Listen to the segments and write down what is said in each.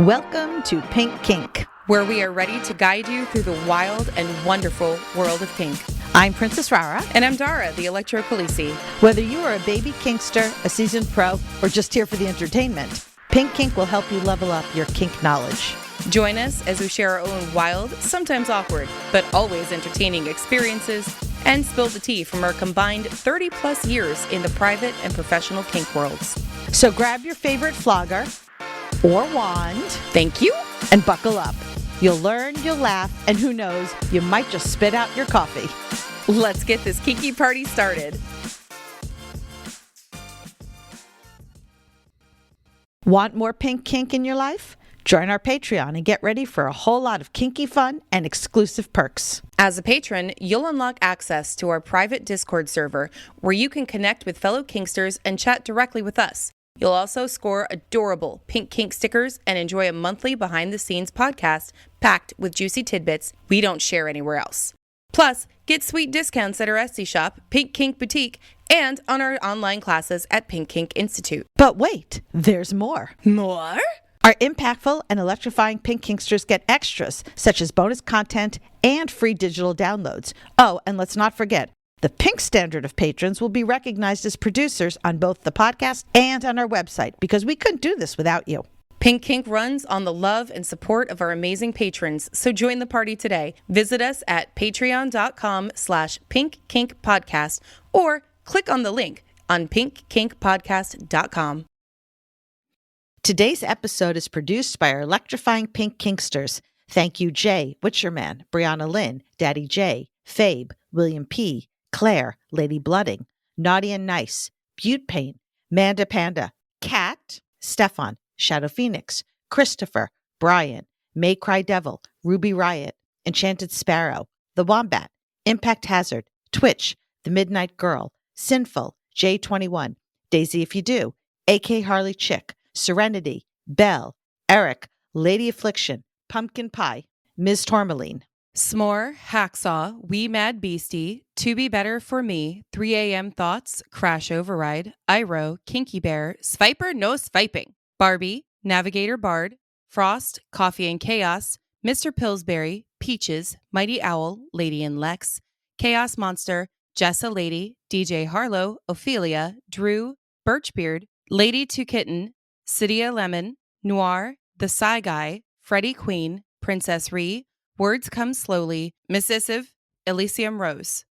Welcome to Pink Kink, where we are ready to guide you through the wild and wonderful world of kink. I'm Princess Rara. And I'm Dara, the Electro Khaleesi. Whether you are a baby kinkster, a seasoned pro, or just here for the entertainment, Pink Kink will help you level up your kink knowledge. Join us as we share our own wild, sometimes awkward, but always entertaining experiences and spill the tea from our combined 30 plus years in the private and professional kink worlds. So grab your favorite flogger or wand. Thank you. And buckle up. You'll learn, you'll laugh, and who knows, you might just spit out your coffee. Let's get this kinky party started. Want more Pink Kink in your life? Join our Patreon and get ready for a whole lot of kinky fun and exclusive perks. As a patron, you'll unlock access to our private Discord server where you can connect with fellow kinksters and chat directly with us. You'll also score adorable Pink Kink stickers and enjoy a monthly behind-the-scenes podcast packed with juicy tidbits we don't share anywhere else. Plus, get sweet discounts at our Etsy shop, Pink Kink Boutique, and on our online classes at Pink Kink Institute. But wait, there's more. More? Our impactful and electrifying Pink Kinksters get extras, such as bonus content and free digital downloads. Oh, and let's not forget, the Pink Standard of patrons will be recognized as producers on both the podcast and on our website, because we couldn't do this without you. Pink Kink runs on the love and support of our amazing patrons, so join the party today. Visit us at patreon.com/pinkkinkpodcast or click on the link on pinkkinkpodcast.com. Today's episode is produced by our electrifying Pink Kinksters. Thank you, Jay, Witcherman, Brianna Lynn, Daddy J, Fabe, William P., Claire, Lady Blooding, Naughty and Nice, Butte Pain, Manda Panda, Cat, Stefan, Shadow Phoenix, Christopher, Brian, May Cry Devil, Ruby Riot, Enchanted Sparrow, The Wombat, Impact Hazard, Twitch, The Midnight Girl, Sinful, J21, Daisy If You Do, AK Harley Chick, Serenity, Belle, Eric, Lady Affliction, Pumpkin Pie, Ms. Tourmaline, S'more, Hacksaw, Wee Mad Beastie, To Be Better For Me, 3 a.m. Thoughts, Crash Override, Iro, Kinky Bear, Sviper No Swiping, Barbie, Navigator Bard, Frost, Coffee and Chaos, Mr. Pillsbury, Peaches, Mighty Owl, Lady and Lex, Chaos Monster, Jessa Lady, DJ Harlow, Ophelia, Drew, Birchbeard, Lady to Kitten, Cydia Lemon, Noir, The Psy Guy, Freddie Queen, Princess Ree, Words Come Slowly, Mississive, Elysium Rose.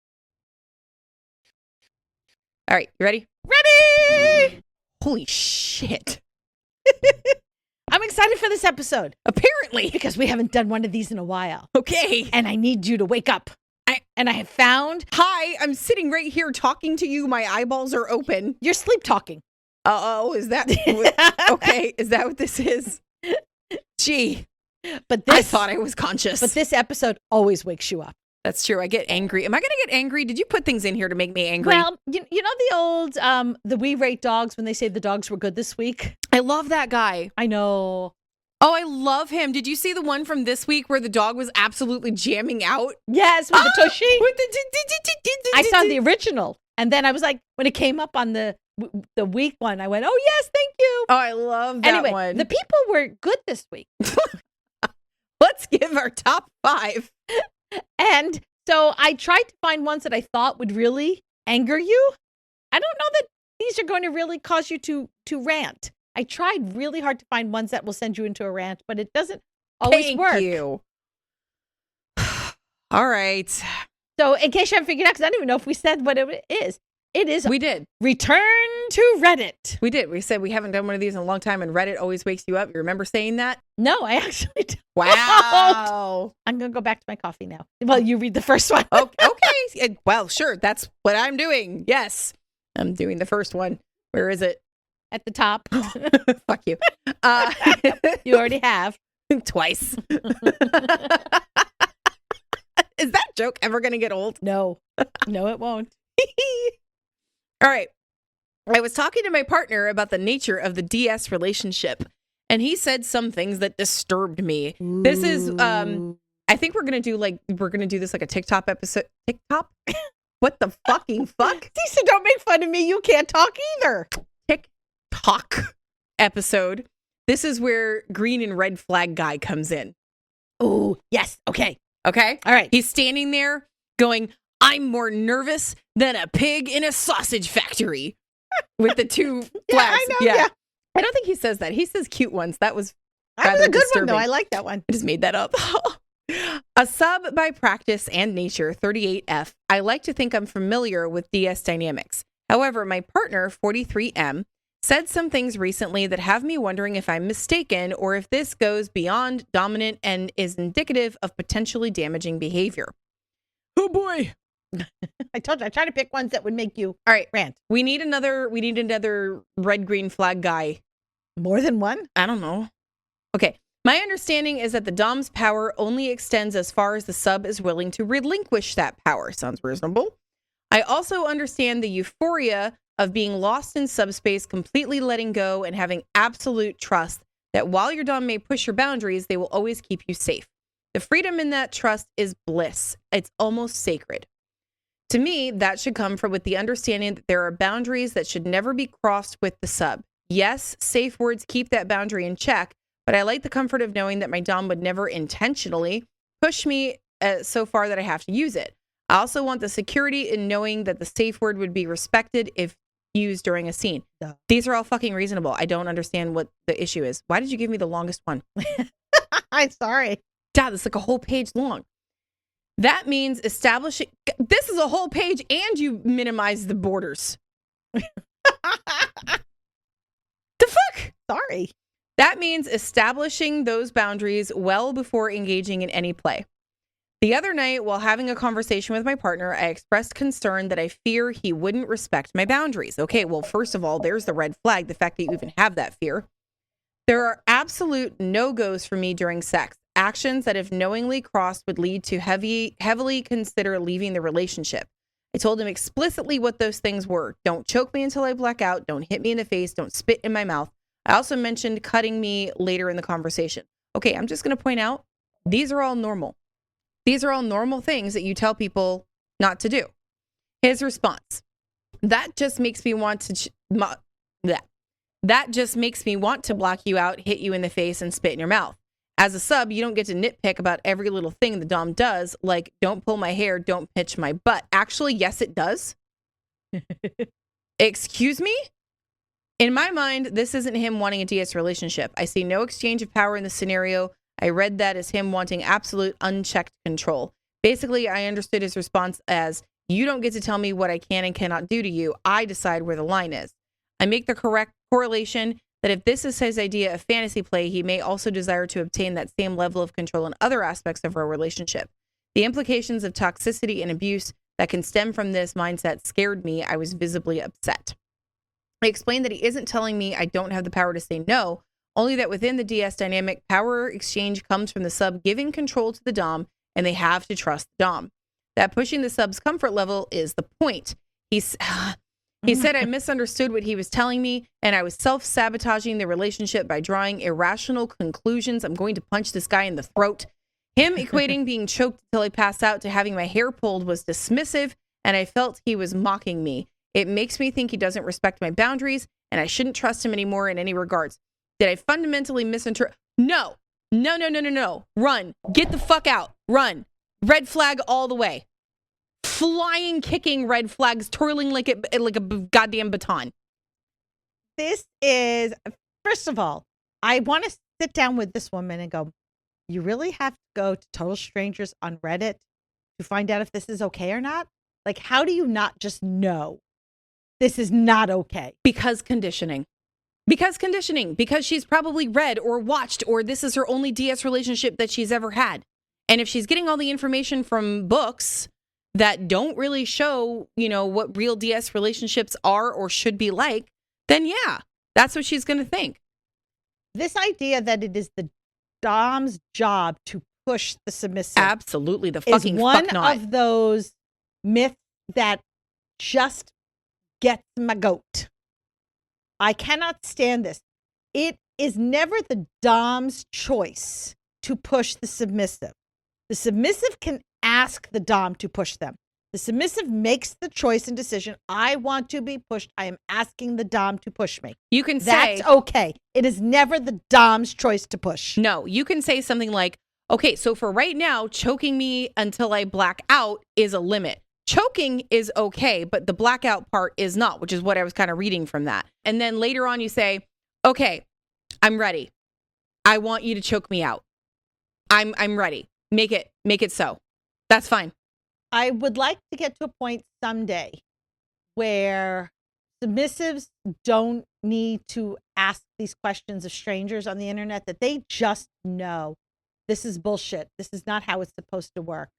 All right, you ready? Ready! Holy shit. I'm excited for this episode. Apparently. Because we haven't done one of these in a while. Okay. And I need you to wake up. And I have found... Hi, I'm sitting right here talking to you. My eyeballs are open. You're sleep talking. Oh, is that... Okay, is that what this is? Gee. But this, I thought I was conscious. But this episode always wakes you up. That's true. I get angry. Am I going to get angry? Did you put things in here to make me angry? Well, you know the old, the We Rate Dogs when they say the dogs were good this week? I love that guy. I know. Oh, I love him. Did you see the one from this week where the dog was absolutely jamming out? Yes, with the tushy. With the I saw the original. And then I was like, when it came up on the week one, I went, oh, yes, thank you. Oh, I love that anyway, one. The people were good this week. Let's give our top 5. And so I tried to find ones that I thought would really anger you. I don't know that these are going to really cause you to rant. I tried really hard to find ones that will send you into a rant, but it doesn't always work. Thank you. All right. So in case you haven't figured out, because I don't even know if we said what it is. It is. We did. Return to Reddit. We did. We said we haven't done one of these in a long time, and Reddit always wakes you up. You remember saying that? No, I actually don't. Wow. I'm going to go back to my coffee now. Well, you read the first one. Okay. Well, sure. That's what I'm doing. Yes. I'm doing the first one. Where is it? At the top. Fuck you. You already have. Twice. Is that joke ever going to get old? No. No, it won't. All right. I was talking to my partner about the nature of the DS relationship, and he said some things that disturbed me. Ooh. This is, I think we're going to do this like a TikTok episode. TikTok? What the fucking fuck? Lisa, don't make fun of me. You can't talk either. TikTok episode this is where green and red flag guy comes in. Oh, yes. Okay. Okay? All right. He's standing there going, I'm more nervous than a pig in a sausage factory with the two flags. Yeah, I know. Yeah. I don't think he says that. He says cute ones. That was That was rather a good disturbing. one, though. I like that one. I just made that up. A sub by practice and nature, 38F. I like to think I'm familiar with DS dynamics. However, my partner, 43M, said some things recently that have me wondering if I'm mistaken or if this goes beyond dominant and is indicative of potentially damaging behavior. Oh boy. I told you, I try to pick ones that would make you All right, rant. We need another red green flag guy. More than one? I don't know. Okay. My understanding is that the dom's power only extends as far as the sub is willing to relinquish that power. Sounds reasonable. I also understand the euphoria of being lost in subspace, completely letting go and having absolute trust that while your dom may push your boundaries, they will always keep you safe. The freedom in that trust is bliss. It's almost sacred. To me, that should come from with the understanding that there are boundaries that should never be crossed with the sub. Yes, safe words keep that boundary in check, but I like the comfort of knowing that my dom would never intentionally push me so far that I have to use it. I also want the security in knowing that the safe word would be respected if used during a scene. Duh. These are all fucking reasonable. I don't understand what the issue is. Why did you give me the longest one? I'm sorry. Dad, it's like a whole page long. That means establishing... This is a whole page and you minimize the borders. The fuck? Sorry. That means establishing those boundaries well before engaging in any play. The other night, while having a conversation with my partner, I expressed concern that I fear he wouldn't respect my boundaries. Okay, well, first of all, there's the red flag, the fact that you even have that fear. There are absolute no-goes for me during sex. Actions that, if knowingly crossed, would lead to heavily consider leaving the relationship. I told him explicitly what those things were. Don't choke me until I black out. Don't hit me in the face. Don't spit in my mouth. I also mentioned cutting me later in the conversation. Okay, I'm just going to point out, these are all normal. These are all normal things that you tell people not to do. His response, that just makes me want to block you out, hit you in the face, and spit in your mouth. As a sub, you don't get to nitpick about every little thing the dom does, like don't pull my hair, don't pinch my butt. Actually, yes, it does. Excuse me? In my mind, this isn't him wanting a DS relationship. I see no exchange of power in the scenario. I read that as him wanting absolute unchecked control. Basically, I understood his response as, you don't get to tell me what I can and cannot do to you. I decide where the line is. I make the correct correlation that if this is his idea of fantasy play, he may also desire to obtain that same level of control in other aspects of our relationship. The implications of toxicity and abuse that can stem from this mindset scared me. I was visibly upset. I explained that he isn't telling me I don't have the power to say no, only that within the DS dynamic, power exchange comes from the sub giving control to the dom, and they have to trust the dom. That pushing the sub's comfort level is the point. He said I misunderstood what he was telling me, and I was self-sabotaging the relationship by drawing irrational conclusions. I'm going to punch this guy in the throat. Him equating being choked until I pass out to having my hair pulled was dismissive, and I felt he was mocking me. It makes me think he doesn't respect my boundaries, and I shouldn't trust him anymore in any regards. Did I fundamentally misinterpret? No. Run. Get the fuck out. Run. Red flag all the way. Flying, kicking red flags, twirling like a goddamn baton. This is, first of all, I want to sit down with this woman and go, you really have to go to total strangers on Reddit to find out if this is okay or not? Like, how do you not just know this is not okay? Because conditioning. Because she's probably read or watched, or this is her only DS relationship that she's ever had. And if she's getting all the information from books that don't really show, what real DS relationships are or should be like, then yeah, that's what she's going to think. This idea that it is the dom's job to push the submissive. Absolutely. The fucking is one fuck not. of those myths that just gets my goat. I cannot stand this. It is never the dom's choice to push the submissive. The submissive can ask the dom to push them. The submissive makes the choice and decision. I want to be pushed. I am asking the dom to push me. You can say that's okay. It is never the dom's choice to push. No, you can say something like, okay, so for right now, choking me until I black out is a limit. Choking is okay, but the blackout part is not, which is what I was kind of reading from that. And then later on you say, okay, I'm ready. I want you to choke me out. I'm ready. Make it so. That's fine. I would like to get to a point someday where submissives don't need to ask these questions of strangers on the internet, that they just know this is bullshit. This is not how it's supposed to work.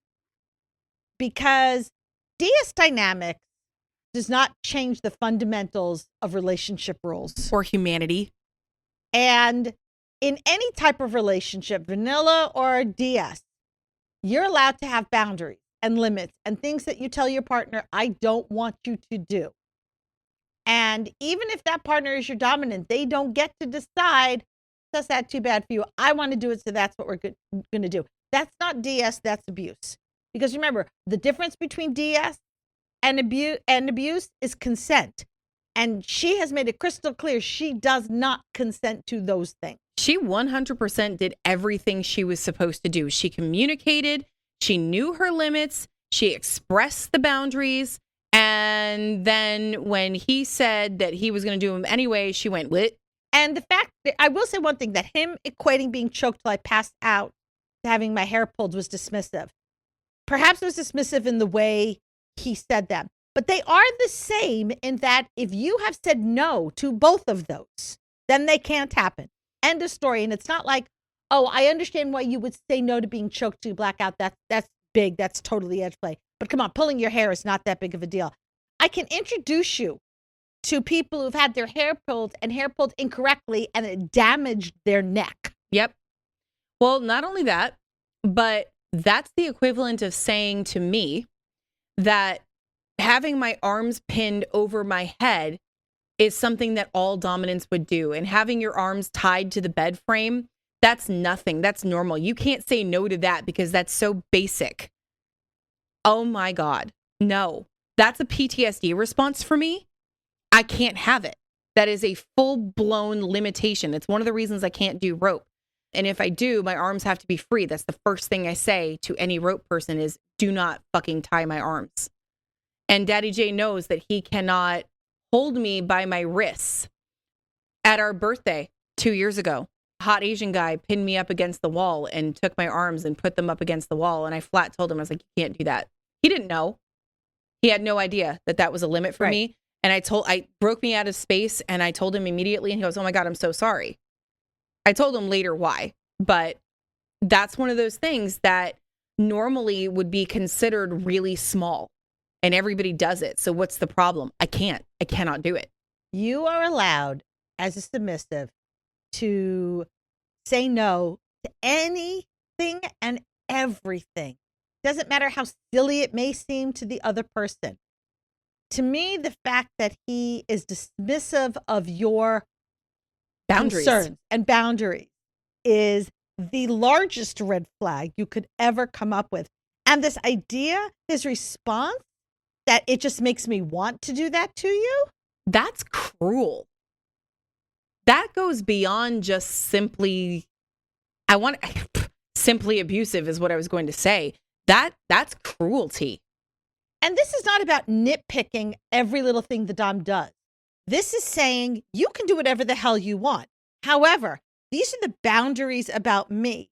Because DS dynamics does not change the fundamentals of relationship rules. Or humanity. And in any type of relationship, vanilla or DS, you're allowed to have boundaries and limits and things that you tell your partner, I don't want you to do. And even if that partner is your dominant, they don't get to decide, that's not too bad for you. I want to do it, so that's what we're going to do. That's not DS, that's abuse. Because remember, the difference between DS and abuse is consent. And she has made it crystal clear she does not consent to those things. She 100% did everything she was supposed to do. She communicated, she knew her limits, she expressed the boundaries, and then when he said that he was going to do them anyway, she went, "What?" And the fact that, I will say one thing, that him equating being choked till I passed out to having my hair pulled was dismissive. Perhaps it was dismissive in the way he said them. But they are the same in that if you have said no to both of those, then they can't happen. End of story. And it's not like, oh, I understand why you would say no to being choked to blackout. That's big. That's totally edge play. But come on, pulling your hair is not that big of a deal. I can introduce you to people who've had their hair pulled incorrectly and it damaged their neck. Yep. Well, not only that, but that's the equivalent of saying to me that having my arms pinned over my head is something that all dominants would do. And having your arms tied to the bed frame, that's nothing. That's normal. You can't say no to that because that's so basic. Oh my God. No, that's a PTSD response for me. I can't have it. That is a full-blown limitation. It's one of the reasons I can't do rope. And if I do, my arms have to be free. That's the first thing I say to any rope person is, do not fucking tie my arms. And Daddy J knows that he cannot hold me by my wrists. At our birthday 2 years ago, a hot Asian guy pinned me up against the wall and took my arms and put them up against the wall. And I flat told him, I was like, you can't do that. He didn't know. He had no idea that that was a limit for me. And I broke me out of space and I told him immediately and he goes, oh my God, I'm so sorry. I told him later why, but that's one of those things that normally would be considered really small and everybody does it. So what's the problem? I cannot do it. You are allowed as a submissive to say no to anything and everything. Doesn't matter how silly it may seem to the other person. To me, the fact that he is dismissive of your boundaries concerns and boundaries is the largest red flag you could ever come up with. And this idea, his response, that it just makes me want to do that to you. That's cruel. That goes beyond just simply abusive is what I was going to say. That's cruelty. And this is not about nitpicking every little thing the dom does. This is saying you can do whatever the hell you want. However, these are the boundaries about me.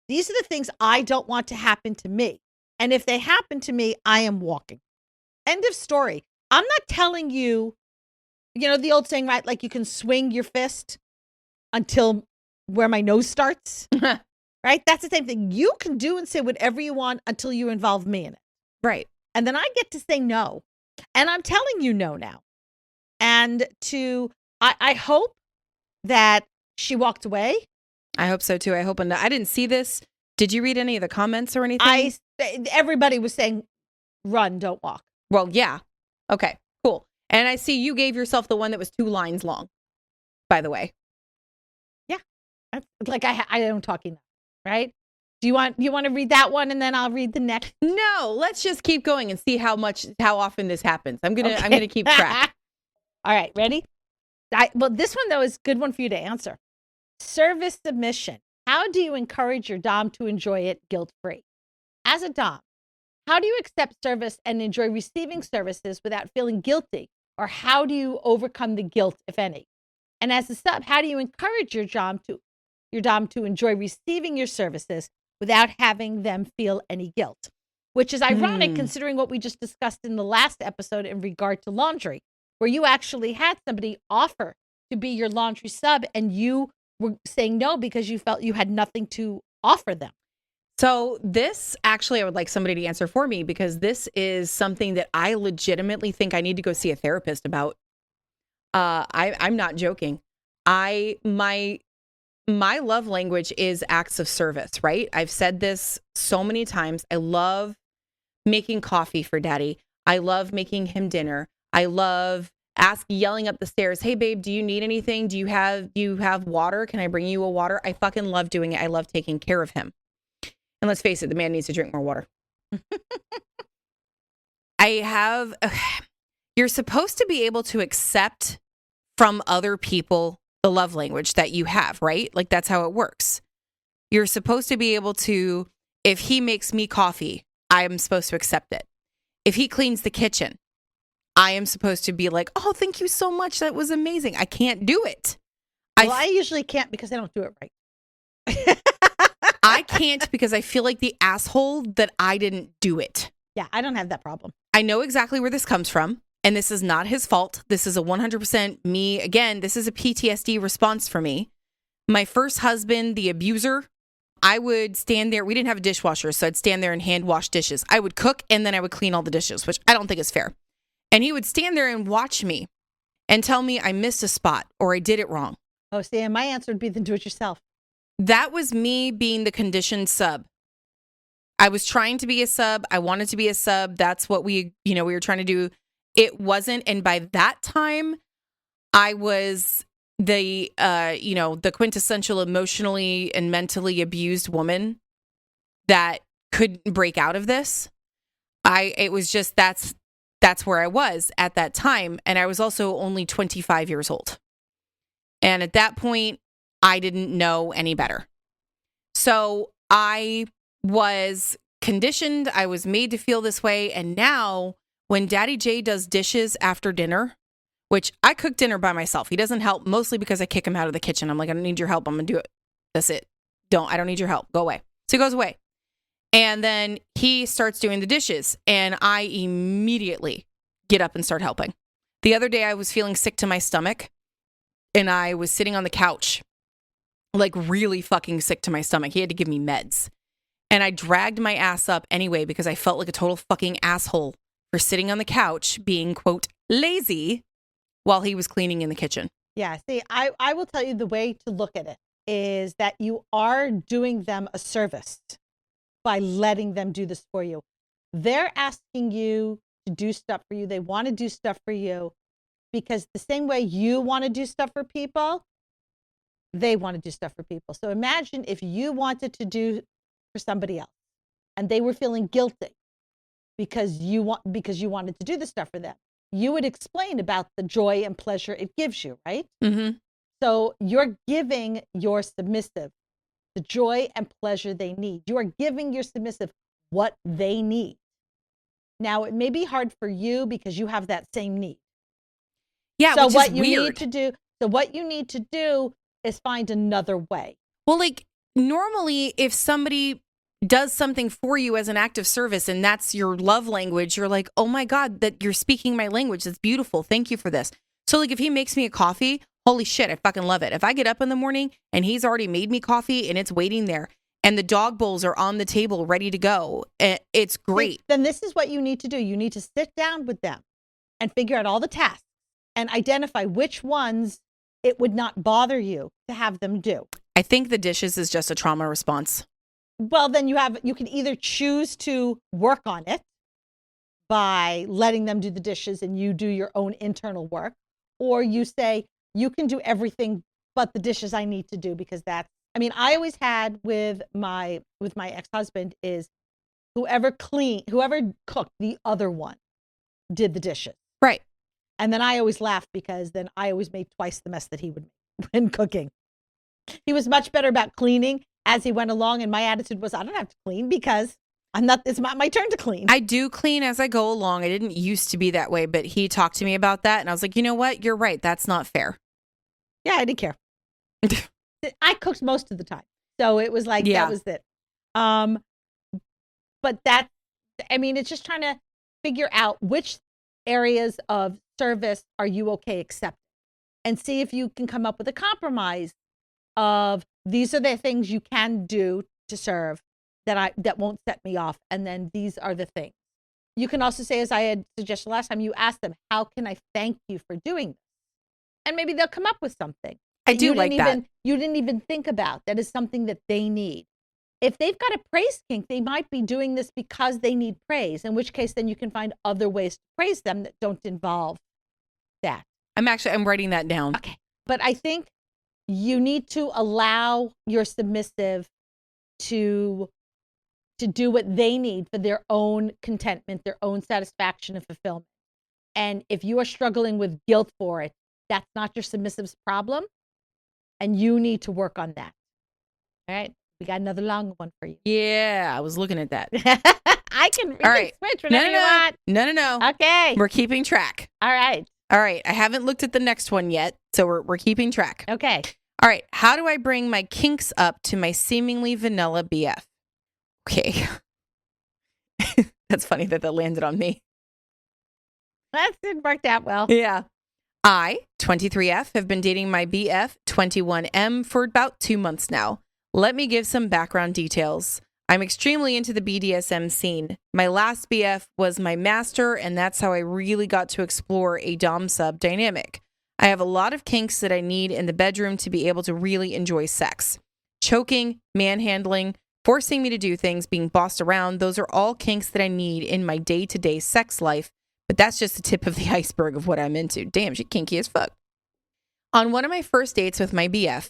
These are the things I don't want to happen to me. And if they happen to me, I am walking. End of story. I'm not telling you, the old saying, right? Like you can swing your fist until where my nose starts, right? That's the same thing. You can do and say whatever you want until you involve me in it. Right. And then I get to say no. And I'm telling you no now. And I hope that she walked away. I hope so too. I hope I didn't see this. Did you read any of the comments or anything? Everybody was saying, run, don't walk. Well, yeah. Okay, cool. And I see you gave yourself the one that was 2 lines long, by the way. Yeah. Like I don't talk enough, right? Do you want to read that one and then I'll read the next? No, let's just keep going and see how often this happens. I'm gonna keep track. All right, ready? Well, this one though is a good one for you to answer. Service submission. How do you encourage your dom to enjoy it guilt-free? As a dom, how do you accept service and enjoy receiving services without feeling guilty? Or how do you overcome the guilt, if any? And as a sub, how do you encourage your dom to enjoy receiving your services without having them feel any guilt? Which is ironic considering what we just discussed in the last episode in regard to laundry, where you actually had somebody offer to be your laundry sub and you were saying no because you felt you had nothing to offer them. So this actually, I would like somebody to answer for me, because this is something that I legitimately think I need to go see a therapist about. I'm not joking. My love language is acts of service, right? I've said this so many times. I love making coffee for daddy. I love making him dinner. I love yelling up the stairs, hey babe, do you need anything? Do you have water? Can I bring you a water? I fucking love doing it. I love taking care of him. And let's face it, the man needs to drink more water. You're supposed to be able to accept from other people the love language that you have, right? Like that's how it works. You're supposed to be able to, if he makes me coffee, I am supposed to accept it. If he cleans the kitchen, I am supposed to be like, oh, thank you so much. That was amazing. I can't do it. I usually can't because I don't do it right. I can't because I feel like the asshole that I didn't do it. Yeah, I don't have that problem. I know exactly where this comes from. And this is not his fault. This is a 100% me. Again, this is a PTSD response for me. My first husband, the abuser, I would stand there. We didn't have a dishwasher, so I'd stand there and hand wash dishes. I would cook and then I would clean all the dishes, which I don't think is fair. And he would stand there and watch me and tell me I missed a spot or I did it wrong. Oh, see, and my answer would be then do it yourself. That was me being the conditioned sub. I was trying to be a sub. I wanted to be a sub. That's what we were trying to do. It wasn't. And by that time, I was the quintessential emotionally and mentally abused woman that couldn't break out of this. It was just, that's where I was at that time. And I was also only 25 years old. And at that point, I didn't know any better. So I was conditioned. I was made to feel this way. And now when Daddy J does dishes after dinner, which I cook dinner by myself, he doesn't help, mostly because I kick him out of the kitchen. I'm like, I don't need your help. I'm going to do it. That's it. I don't need your help. Go away. So he goes away. And then he starts doing the dishes and I immediately get up and start helping. The other day I was feeling sick to my stomach and I was sitting on the couch, like really fucking sick to my stomach. He had to give me meds. And I dragged my ass up anyway because I felt like a total fucking asshole for sitting on the couch being, quote, lazy while he was cleaning in the kitchen. Yeah, see, I will tell you the way to look at it is that you are doing them a service by letting them do this for you. They're asking you to do stuff for you. They want to do stuff for you because the same way you want to do stuff for people, they want to do stuff for people. So imagine if you wanted to do for somebody else and they were feeling guilty because you wanted to do the stuff for them. You would explain about the joy and pleasure it gives you, right? Mm-hmm. So you're giving your submissive the joy and pleasure they need. You are giving your submissive what they need. Now, it may be hard for you because you have that same need. Yeah, so which what is you weird. need to do, so what you need to do is find another way. Well, like normally if somebody does something for you as an act of service and that's your love language, you're like, oh my God, that you're speaking my language. That's beautiful. Thank you for this. So like if he makes me a coffee, holy shit, I fucking love it. If I get up in the morning and he's already made me coffee and it's waiting there and the dog bowls are on the table ready to go, it's great. Then this is what you need to do. You need to sit down with them and figure out all the tasks and identify which ones it would not bother you to have them do. I think the dishes is just a trauma response. Well, then you can either choose to work on it by letting them do the dishes and you do your own internal work, or you say, you can do everything but the dishes I need to do because I mean, I always had with my ex-husband is whoever cooked, the other one did the dishes. Right. And then I always laughed because then I always made twice the mess that he would make when cooking. He was much better about cleaning as he went along. And my attitude was, I don't have to clean because it's not my turn to clean. I do clean as I go along. I didn't used to be that way, but he talked to me about that. And I was like, you know what? You're right. That's not fair. Yeah, I didn't care. I cooked most of the time. So it was like, that was it. But it's just trying to figure out which areas of service are you okay accepting and see if you can come up with a compromise of these are the things you can do to serve that won't set me off. And then these are the things. You can also say, as I had suggested last time, you ask them, how can I thank you for doing this? And maybe they'll come up with something. I do like that. You didn't even think about that is something that they need. If they've got a praise kink, they might be doing this because they need praise, in which case then you can find other ways to praise them that don't involve that. I'm writing that down. Okay. But I think you need to allow your submissive to do what they need for their own contentment, their own satisfaction and fulfillment. And if you are struggling with guilt for it, that's not your submissive's problem. And you need to work on that. All right. We got another long one for you. Yeah, I was looking at that. I can switch whenever you want. No. Okay. We're keeping track. All right. I haven't looked at the next one yet, so we're keeping track. Okay. All right. How do I bring my kinks up to my seemingly vanilla BF? Okay. That's funny that landed on me. It worked out well. Yeah. I, 23F, have been dating my BF, 21M, for about 2 months now. Let me give some background details. I'm extremely into the BDSM scene. My last BF was my master, and that's how I really got to explore a dom-sub dynamic. I have a lot of kinks that I need in the bedroom to be able to really enjoy sex. Choking, manhandling, forcing me to do things, being bossed around, those are all kinks that I need in my day-to-day sex life, but that's just the tip of the iceberg of what I'm into. Damn, she's kinky as fuck. On one of my first dates with my BF,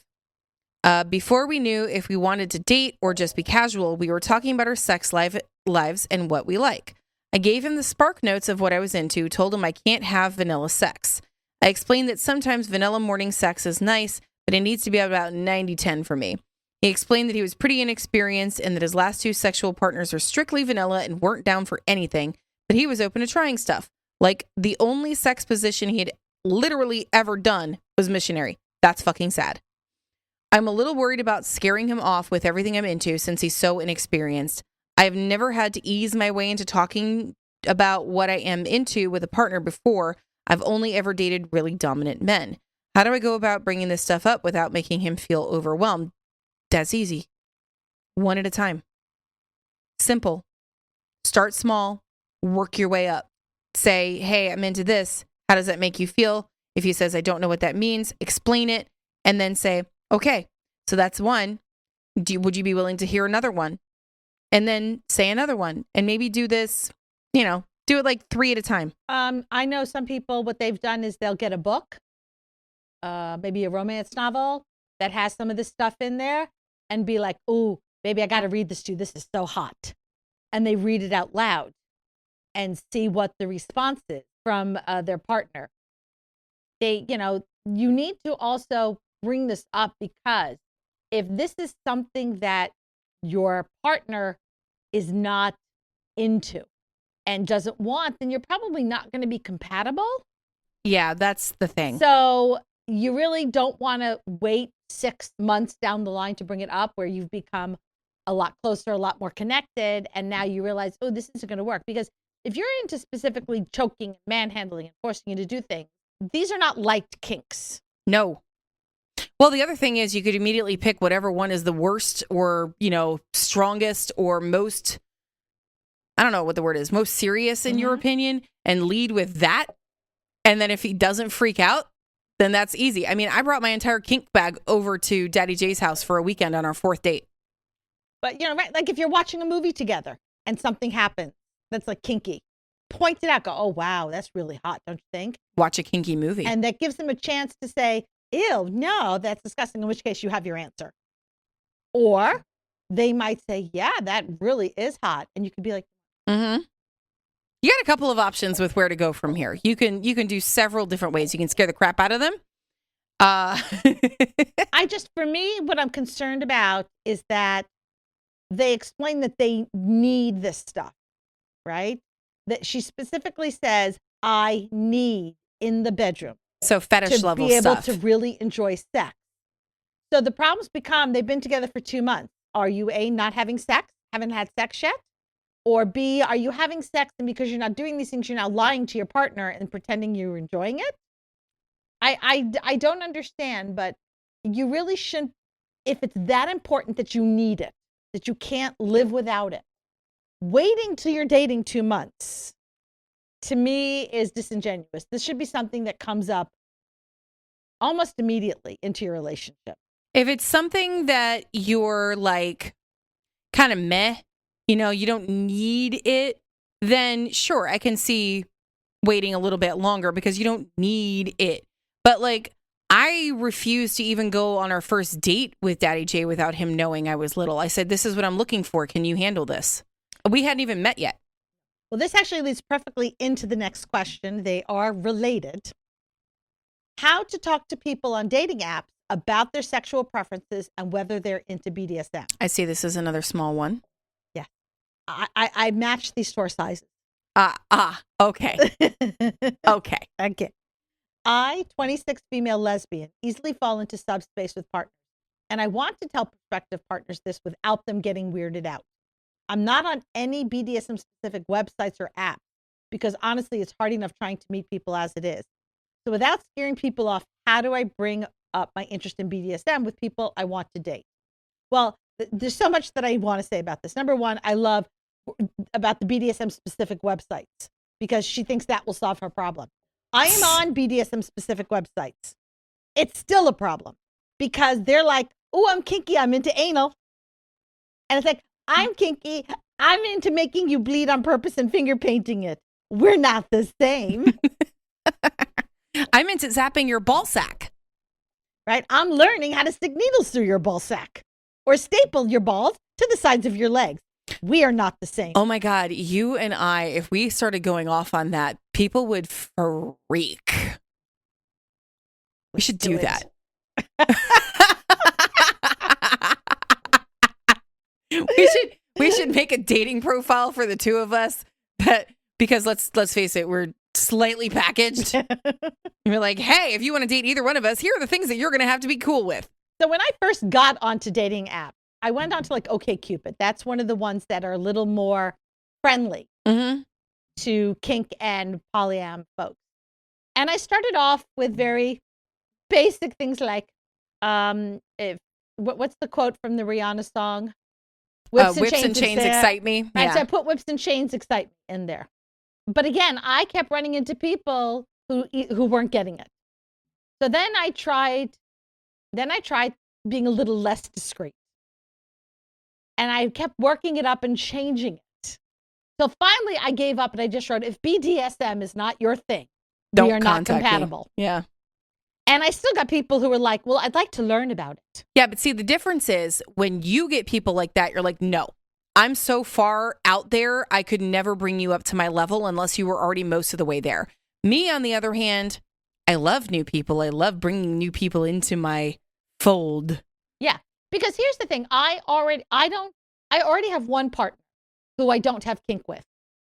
before we knew if we wanted to date or just be casual, we were talking about our sex lives and what we like. I gave him the spark notes of what I was into, told him I can't have vanilla sex. I explained that sometimes vanilla morning sex is nice, but it needs to be about 90-10 for me. He explained that he was pretty inexperienced and that his last 2 sexual partners are strictly vanilla and weren't down for anything, but he was open to trying stuff. Like, the only sex position he had literally ever done was missionary. That's fucking sad. I'm a little worried about scaring him off with everything I'm into since he's so inexperienced. I've never had to ease my way into talking about what I am into with a partner before. I've only ever dated really dominant men. How do I go about bringing this stuff up without making him feel overwhelmed? That's easy. One at a time. Simple. Start small. Work your way up. Say, hey, I'm into this. How does that make you feel? If he says, I don't know what that means, explain it. And then say, okay, so that's one. Would you be willing to hear another one? And then say another one. And maybe do this, do it like 3 at a time. I know some people, what they've done is they'll get a book, maybe a romance novel that has some of this stuff in there and be like, ooh, baby, I got to read this to you. This is so hot. And they read it out loud and see what the response is from their partner. You need to also bring this up because if this is something that your partner is not into and doesn't want, then you're probably not going to be compatible. Yeah, that's the thing. So you really don't want to wait 6 months down the line to bring it up where you've become a lot closer, a lot more connected. And now you realize, oh, this isn't going to work. Because if you're into specifically choking, manhandling, and forcing you to do things, these are not liked kinks. No. Well, the other thing is you could immediately pick whatever one is the worst or, strongest or most, I don't know what the word is, most serious in your opinion, and lead with that. And then if he doesn't freak out, then that's easy. I mean, I brought my entire kink bag over to Daddy Jay's house for a weekend on our 4th date. But, right, like if you're watching a movie together and something happens that's like kinky, point it out. Go, oh, wow, that's really hot, don't you think? Watch a kinky movie. And that gives them a chance to say, ew, no, that's disgusting, in which case you have your answer. Or they might say, yeah, that really is hot. And you could be like, mm-hmm. You got a couple of options with where to go from here. You can do several different ways. You can scare the crap out of them. For me, what I'm concerned about is that they explain that they need this stuff, right? That she specifically says, I need in the bedroom. So fetish level stuff. To be able stuff. to really enjoy sex. So the problems become, they've been together for 2 months. Are you A, not having sex? Haven't had sex yet? Or B, are you having sex and because you're not doing these things, you're now lying to your partner and pretending you're enjoying it? I don't understand, but you really shouldn't, if it's that important that you need it, that you can't live without it, waiting till you're dating 2 months, to me, is disingenuous. This should be something that comes up almost immediately into your relationship. If it's something that you're like kind of meh, you don't need it, then sure, I can see waiting a little bit longer because you don't need it. But like, I refused to even go on our first date with Daddy J without him knowing I was little. I said, this is what I'm looking for. Can you handle this? We hadn't even met yet. Well, this actually leads perfectly into the next question. They are related. How to talk to people on dating apps about their sexual preferences and whether they're into BDSM. I see this is another small one. Yeah. I matched these 4 sizes. Okay. Okay. I, 26 female lesbian, easily fall into subspace with partners. And I want to tell prospective partners this without them getting weirded out. I'm not on any BDSM specific websites or apps because honestly, it's hard enough trying to meet people as it is. So without scaring people off, how do I bring up my interest in BDSM with people I want to date? Well, there's so much that I want to say about this. Number one, I love about the BDSM specific websites because she thinks that will solve her problem. I am on BDSM specific websites. It's still a problem because they're like, oh, I'm kinky, I'm into anal. And it's like, I'm kinky, I'm into making you bleed on purpose and finger painting it. We're not the same. I'm into zapping your ball sack. Right? I'm learning how to stick needles through your ball sack or staple your balls to the sides of your legs. We are not the same. Oh my God. You and I, if we started going off on that, people would freak. We should do that. we should make a dating profile for the two of us because let's face it, we're slightly packaged. We're like, hey, if you want to date either one of us, here are the things that you're going to have to be cool with. So when I first got onto dating apps, I went on to like OkCupid. That's one of the ones that are a little more friendly to kink and polyam folks. And I started off with very basic things like, what's the quote from the Rihanna song? Whips and chains excite me. Right, Yeah. so I put whips and chains excite me in there. But again, I kept running into people who weren't getting it. So then I tried being a little less discreet. And I kept working it up and changing it. So finally I gave up and I just wrote, if BDSM is not your thing, we are not compatible. Me. Yeah. And I still got people who were like, well, I'd like to learn about it. Yeah, but see, the difference is when you get people like that, you're like, no, I'm so far out there, I could never bring you up to my level unless you were already most of the way there. Me, on the other hand, I love new people. I love bringing new people into my fold. Yeah, because here's the thing. I already have one partner who I don't have kink with,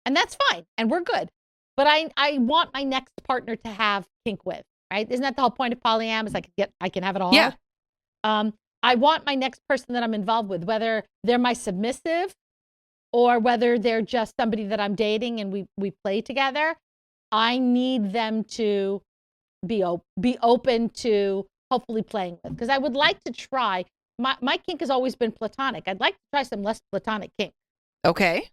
and that's fine, and we're good. But I want my next partner to have kink with, right? Isn't that the whole point of polyam? Is I can have it all. Yeah. I want my next person that I'm involved with, whether they're my submissive or whether they're just somebody that I'm dating and we play together. I need them to be open to hopefully playing with, because I would like to try. My kink has always been platonic. I'd like to try some less platonic kink. Okay.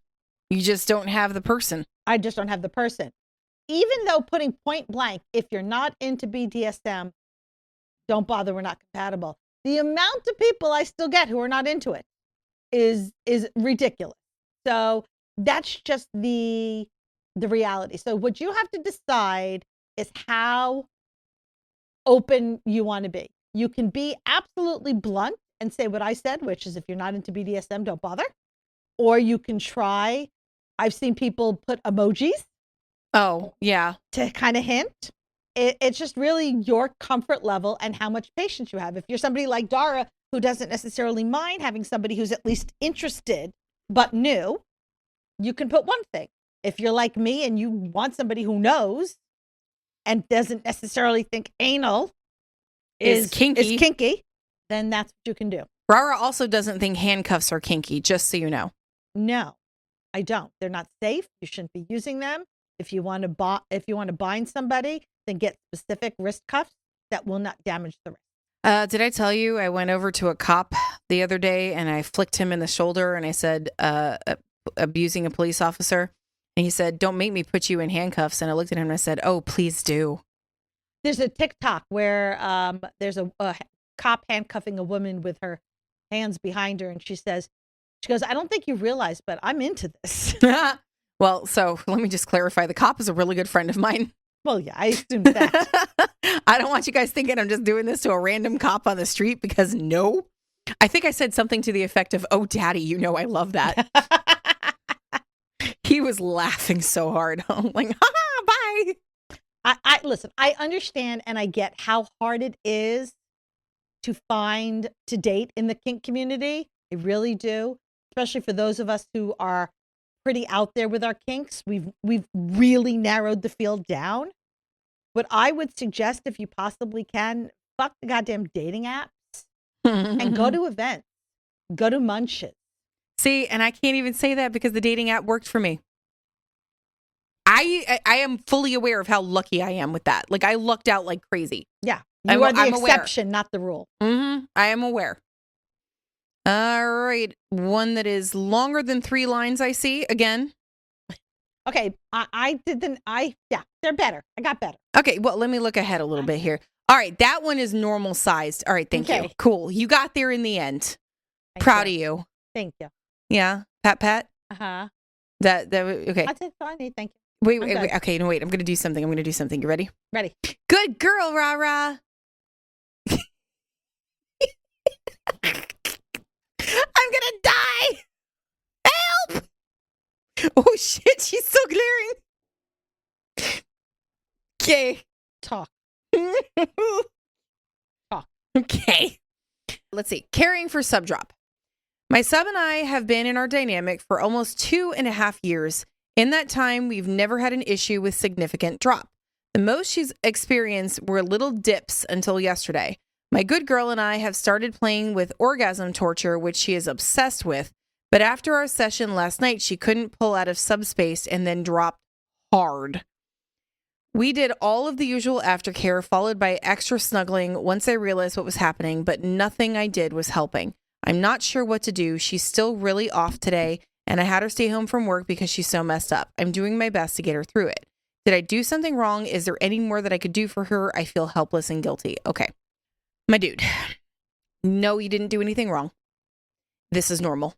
You just don't have the person. I just don't have the person. Even though putting point blank, if you're not into BDSM, don't bother, we're not compatible. The amount of people I still get who are not into it is ridiculous. So that's just the reality. So what you have to decide is how open you want to be. You can be absolutely blunt and say what I said, which is if you're not into BDSM, don't bother. Or you can try, I've seen people put emojis. Oh, yeah. To kind of hint. It's just really your comfort level and how much patience you have. If you're somebody like Dara, who doesn't necessarily mind having somebody who's at least interested but new, you can put one thing. If you're like me and you want somebody who knows and doesn't necessarily think anal is kinky, then that's what you can do. Rara also doesn't think handcuffs are kinky, just so you know. No, I don't. They're not safe. You shouldn't be using them. If you want to bind somebody, then get specific wrist cuffs that will not damage the wrist. Did I tell you I went over to a cop the other day and I flicked him in the shoulder and I said, abusing a police officer? And he said, don't make me put you in handcuffs. And I looked at him and I said, oh, please do. There's a TikTok where there's a cop handcuffing a woman with her hands behind her. And she goes, I don't think you realize, but I'm into this. Well, so let me just clarify. The cop is a really good friend of mine. Well, yeah, I assumed that. I don't want you guys thinking I'm just doing this to a random cop on the street, because no. I think I said something to the effect of, oh, daddy, you know I love that. He was laughing so hard. I'm like, bye. I listen, I understand and I get how hard it is to date in the kink community. I really do, especially for those of us who are pretty out there with our kinks. We've really narrowed the field down. What I would suggest, if you possibly can, fuck the goddamn dating apps and go to events, go to munches. See, and I can't even say that because the dating app worked for me. I am fully aware of how lucky I am with that. Like, I lucked out like crazy. Yeah, you are the exception, not the rule. Mm-hmm. I am aware. All right. One that is longer than 3 lines, I see. Again. Okay. They're better. I got better. Okay. Well, let me look ahead a little bit here. All right. That one is normal sized. All right. Thank you. Cool. You got there in the end. Proud of you. Thank you. Yeah. Pat. Uh-huh. That okay. That's it. Fine. Thank you. Wait. Okay. No, wait. I'm going to do something. You ready? Ready. Good girl, Rara. I'm gonna die. Help! Oh shit, she's still glaring. Okay. Talk. Okay. Let's see. Caring for subdrop. My sub and I have been in our dynamic for almost 2.5 years. In that time, we've never had an issue with significant drop. The most she's experienced were little dips until yesterday. My good girl and I have started playing with orgasm torture, which she is obsessed with. But after our session last night, she couldn't pull out of subspace and then dropped hard. We did all of the usual aftercare, followed by extra snuggling once I realized what was happening, but nothing I did was helping. I'm not sure what to do. She's still really off today, and I had her stay home from work because she's so messed up. I'm doing my best to get her through it. Did I do something wrong? Is there any more that I could do for her? I feel helpless and guilty. Okay. My dude, no, you didn't do anything wrong. This is normal.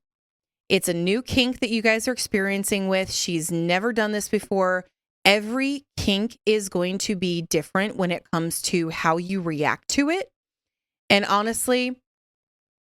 It's a new kink that you guys are experiencing with. She's never done this before. Every kink is going to be different when it comes to how you react to it. And honestly,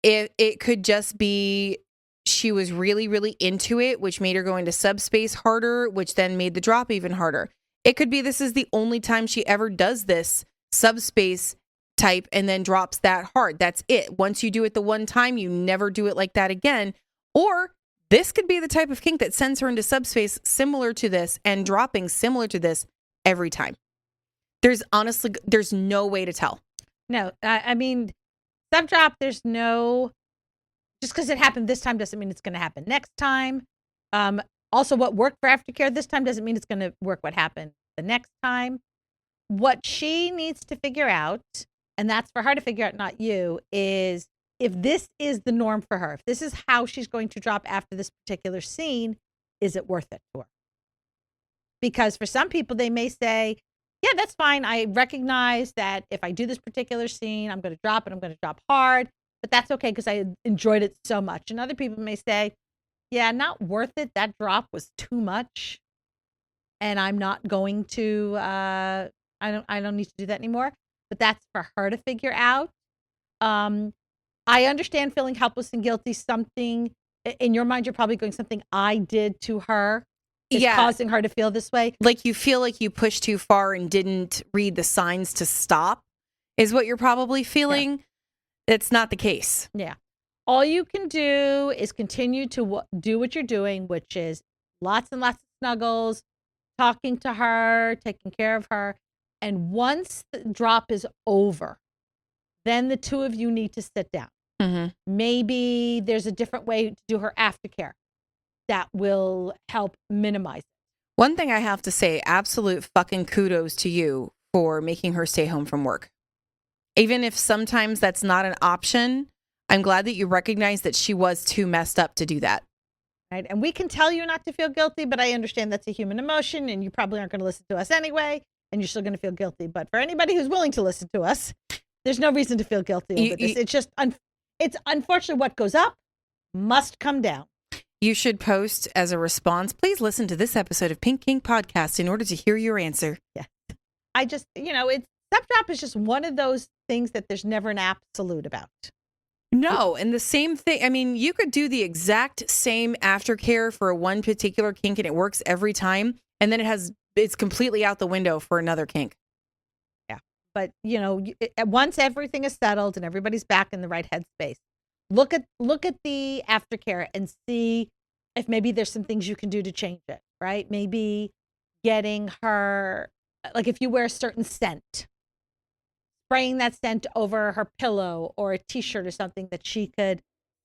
it could just be she was really, really into it, which made her go into subspace harder, which then made the drop even harder. It could be this is the only time she ever does this subspace type and then drops that hard. That's it. Once you do it the one time, you never do it like that again. Or this could be the type of kink that sends her into subspace similar to this and dropping similar to this every time. There's no way to tell. No, I mean, sub drop, just because it happened this time doesn't mean it's going to happen next time. Also, what worked for aftercare this time doesn't mean it's going to work what happened the next time. What she needs to figure out, and that's for her to figure out, not you, is if this is the norm for her, if this is how she's going to drop after this particular scene, is it worth it to her? Because for some people, they may say, yeah, that's fine. I recognize that if I do this particular scene, I'm going to drop it. I'm going to drop hard, but that's okay because I enjoyed it so much. And other people may say, yeah, not worth it. That drop was too much. And I'm not going to, I don't need to do that anymore. But that's for her to figure out. I understand feeling helpless and guilty. Something in your mind, you're probably going, something I did to her is causing her to feel this way. Like you feel like you pushed too far and didn't read the signs to stop is what you're probably feeling. Yeah. It's not the case. Yeah. All you can do is continue to do what you're doing, which is lots and lots of snuggles, talking to her, taking care of her. And once the drop is over, then the two of you need to sit down. Mm-hmm. Maybe there's a different way to do her aftercare that will help minimize it. One thing I have to say, absolute fucking kudos to you for making her stay home from work. Even if sometimes that's not an option, I'm glad that you recognize that she was too messed up to do that. Right. And we can tell you not to feel guilty, but I understand that's a human emotion and you probably aren't going to listen to us anyway, and you're still going to feel guilty. But for anybody who's willing to listen to us, there's no reason to feel guilty over this. It's just, it's unfortunately what goes up must come down. You should post as a response, please listen to this episode of Pink Kink Podcast in order to hear your answer. Yeah. I just, it's step drop is just one of those things that there's never an absolute about. No, and the same thing. I mean, you could do the exact same aftercare for one particular kink and it works every time. And then it's completely out the window for another kink. Yeah. But, once everything is settled and everybody's back in the right headspace, look at the aftercare and see if maybe there's some things you can do to change it, right? Maybe getting her, like if you wear a certain scent, spraying that scent over her pillow or a t-shirt or something that she could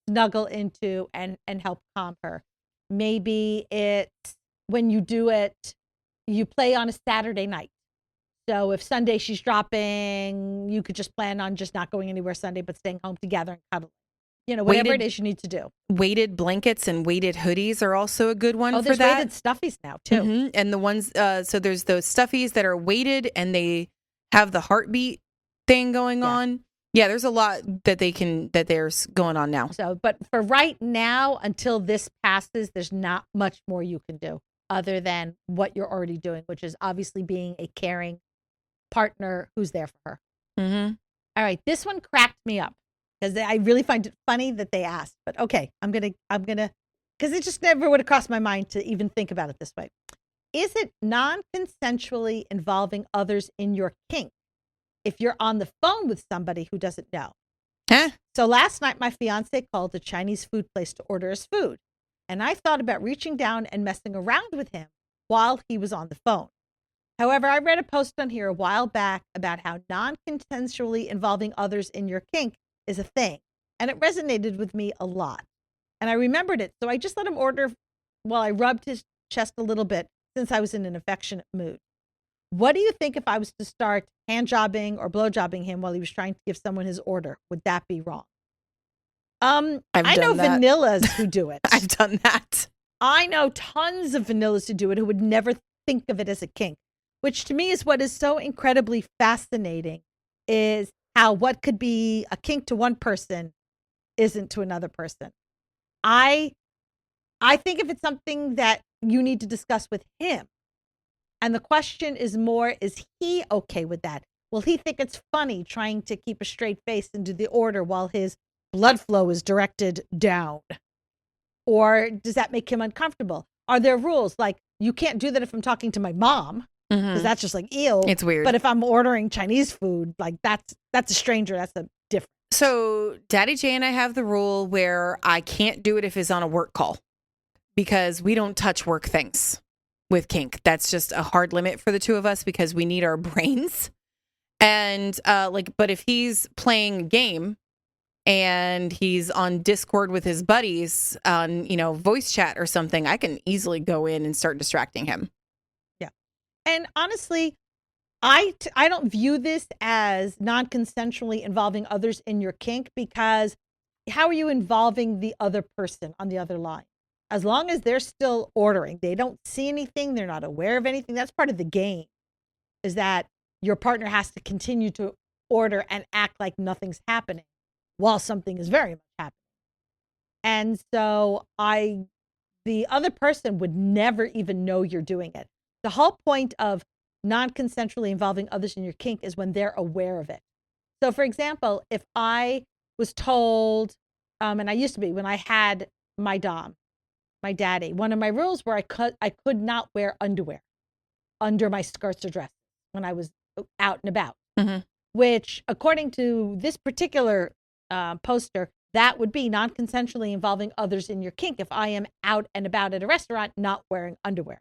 snuggle into and help calm her. Maybe it's when you do it, you play on a Saturday night. So if Sunday she's dropping, you could just plan on just not going anywhere Sunday, but staying home together and cuddling. Whatever it is you need to do. Weighted blankets and weighted hoodies are also a good one for that. Oh, there's weighted stuffies now too. Mm-hmm. And the ones, so there's those stuffies that are weighted and they have the heartbeat thing going on. Yeah, there's a lot that there's going on now. So, but for right now, until this passes, there's not much more you can do other than what you're already doing, which is obviously being a caring partner who's there for her. Mm-hmm. All right, this one cracked me up because I really find it funny that they asked. But okay, I'm gonna, because it just never would have crossed my mind to even think about it this way. Is it non-consensually involving others in your kink if you're on the phone with somebody who doesn't know? Huh? So last night, my fiance called a Chinese food place to order us food. And I thought about reaching down and messing around with him while he was on the phone. However, I read a post on here a while back about how non-consensually involving others in your kink is a thing. And it resonated with me a lot. And I remembered it. So I just let him order while I rubbed his chest a little bit since I was in an affectionate mood. What do you think if I was to start hand jobbing or blow jobbing him while he was trying to give someone his order? Would that be wrong? I know vanillas who do it. I've done that. I know tons of vanillas who do it who would never think of it as a kink, which to me is what is so incredibly fascinating, is how what could be a kink to one person isn't to another person. I think if it's something that you need to discuss with him, and the question is more, is he okay with that? Will he think it's funny trying to keep a straight face and do the order while his blood flow is directed down? Or does that make him uncomfortable? Are there rules like you can't do that if I'm talking to my mom? Because that's just like, ew. It's weird. But if I'm ordering Chinese food, like that's a stranger. That's a different. So Daddy J and I have the rule where I can't do it if it's on a work call because we don't touch work things with kink. That's just a hard limit for the two of us because we need our brains. And but if he's playing a game and he's on Discord with his buddies on, voice chat or something, I can easily go in and start distracting him. Yeah. And honestly, I don't view this as non-consensually involving others in your kink, because how are you involving the other person on the other line? As long as they're still ordering, they don't see anything, they're not aware of anything. That's part of the game, is that your partner has to continue to order and act like nothing's happening while something is very much happening. And so the other person would never even know you're doing it. The whole point of non-consensually involving others in your kink is when they're aware of it. So for example, if I was told, and I used to be when I had my dom, my daddy, one of my rules were I could not wear underwear under my skirts or dress when I was out and about, which according to this particular poster, that would be non-consensually involving others in your kink if I am out and about at a restaurant not wearing underwear.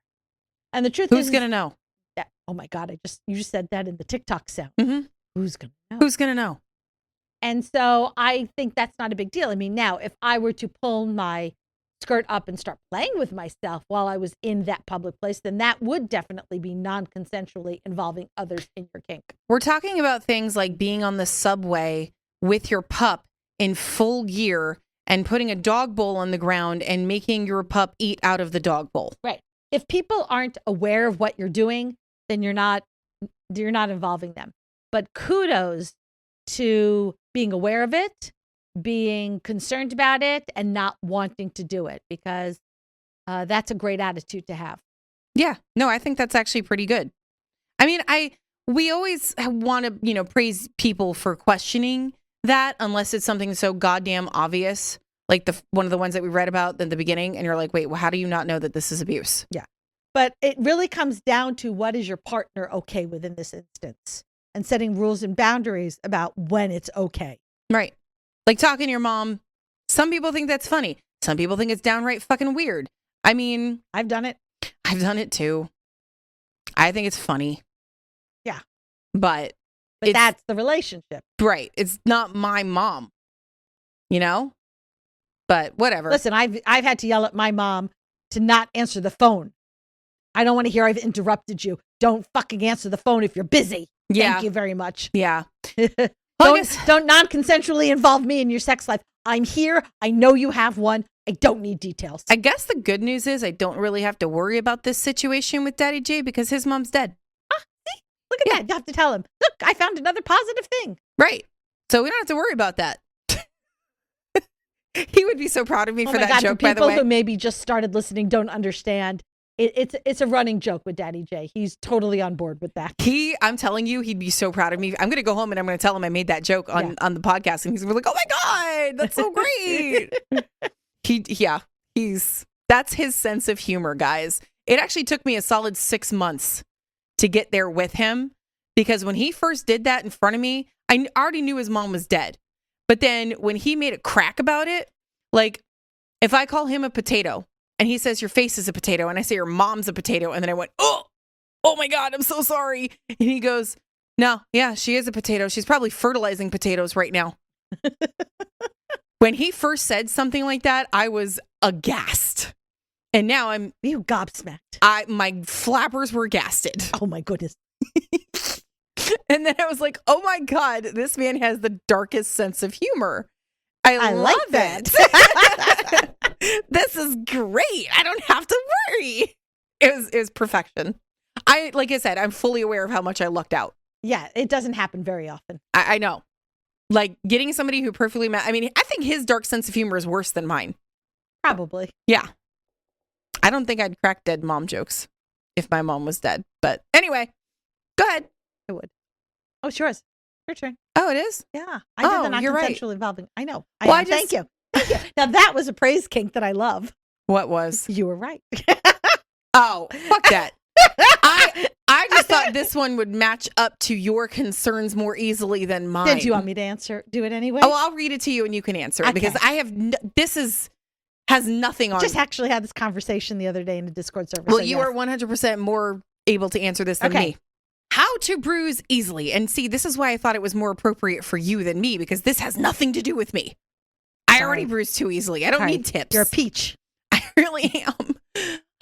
And the truth is, who's going to know? That, oh my God, you just said that in the TikTok sound. Who's going to know? Who's going to know? And so I think that's not a big deal. I mean, now, if I were to pull my skirt up and start playing with myself while I was in that public place, then that would definitely be non-consensually involving others in your kink. We're talking about things like being on the subway with your pup in full gear and putting a dog bowl on the ground and making your pup eat out of the dog bowl. Right. If people aren't aware of what you're doing, then you're not involving them. But kudos to being aware of it, being concerned about it, and not wanting to do it, because that's a great attitude to have. Yeah. No, I think that's actually pretty good. I mean, we always want to, praise people for questioning that, unless it's something so goddamn obvious, like one of the ones that we read about in the beginning, and you're like, wait, well, how do you not know that this is abuse? Yeah. But it really comes down to what is your partner okay with in this instance, and setting rules and boundaries about when it's okay. Right. Like talking to your mom. Some people think that's funny. Some people think it's downright fucking weird. I mean, I've done it. I've done it too. I think it's funny. Yeah. But that's the relationship. Right. It's not my mom, but whatever. Listen, I've had to yell at my mom to not answer the phone. I don't want to hear I've interrupted you. Don't fucking answer the phone if you're busy. Yeah. Thank you very much. Yeah. Don't non-consensually involve me in your sex life. I'm here. I know you have one. I don't need details. I guess the good news is I don't really have to worry about this situation with Daddy J because his mom's dead. See? Look at that. You have to tell him, look, I found another positive thing. Right. So we don't have to worry about that. He would be so proud of me for that joke, by the way. People who maybe just started listening don't understand. It's a running joke with Daddy J. He's totally on board with that. I'm telling you, he'd be so proud of me. I'm going to go home and I'm going to tell him I made that joke on the podcast. And he's like, oh my God, that's so great. That's his sense of humor, guys. It actually took me a solid 6 months to get there with him, because when he first did that in front of me, I already knew his mom was dead. But then when he made a crack about it, like if I call him a potato and he says your face is a potato and I say your mom's a potato, and then I went, oh my God, I'm so sorry. And he goes, no, yeah, she is a potato. She's probably fertilizing potatoes right now. When he first said something like that, I was aghast. And now you gobsmacked. My flappers were gasted. Oh my goodness. And then I was like, oh my God, this man has the darkest sense of humor. I love like that. This is great. I don't have to worry. It was perfection. Like I said, I'm fully aware of how much I lucked out. Yeah, it doesn't happen very often. I know. Like getting somebody who perfectly I think his dark sense of humor is worse than mine. Probably. Yeah. I don't think I'd crack dead mom jokes if my mom was dead. But anyway, go ahead. I would. Oh, sure is. Your turn. Oh, it is? Yeah. I did the non-consensual involving. I know. Thank you. Now that was a praise kink that I love. What was? You were right. Oh, fuck that. I just thought this one would match up to your concerns more easily than mine. Did you want me to do it anyway? Oh, I'll read it to you and you can answer it, because I have has nothing on. Just actually had this conversation the other day in the Discord server. Well, you are 100% more able to answer this than me. How to bruise easily. And see, this is why I thought it was more appropriate for you than me, because this has nothing to do with me. I already bruise too easily. I don't need tips. You're a peach. I really am.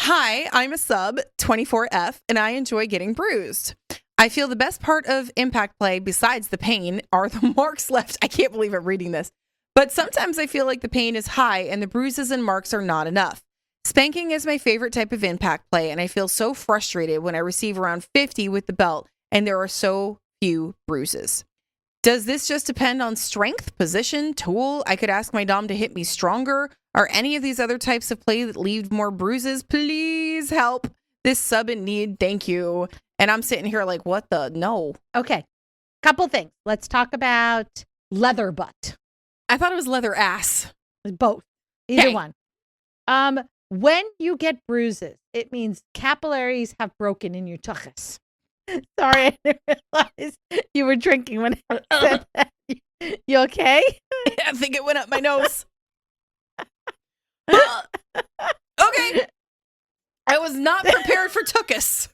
Hi, I'm a sub, 24F, and I enjoy getting bruised. I feel the best part of impact play, besides the pain, are the marks left. I can't believe I'm reading this. But sometimes I feel like the pain is high and the bruises and marks are not enough. Spanking is my favorite type of impact play, and I feel so frustrated when I receive around 50 with the belt and there are so few bruises. Does this just depend on strength, position, tool? I could ask my dom to hit me stronger. Are any of these other types of play that leave more bruises? Please help. This sub in need. Thank you. And I'm sitting here like, what the? No. Okay. Couple things. Let's talk about leather butt. I thought it was leather ass. Both. Either Okay. one. When you get bruises, it means capillaries have broken in your tuchus. Sorry, I didn't realize you were drinking when I said that. You okay? I think it went up my nose. Okay. I was not prepared for tuchus.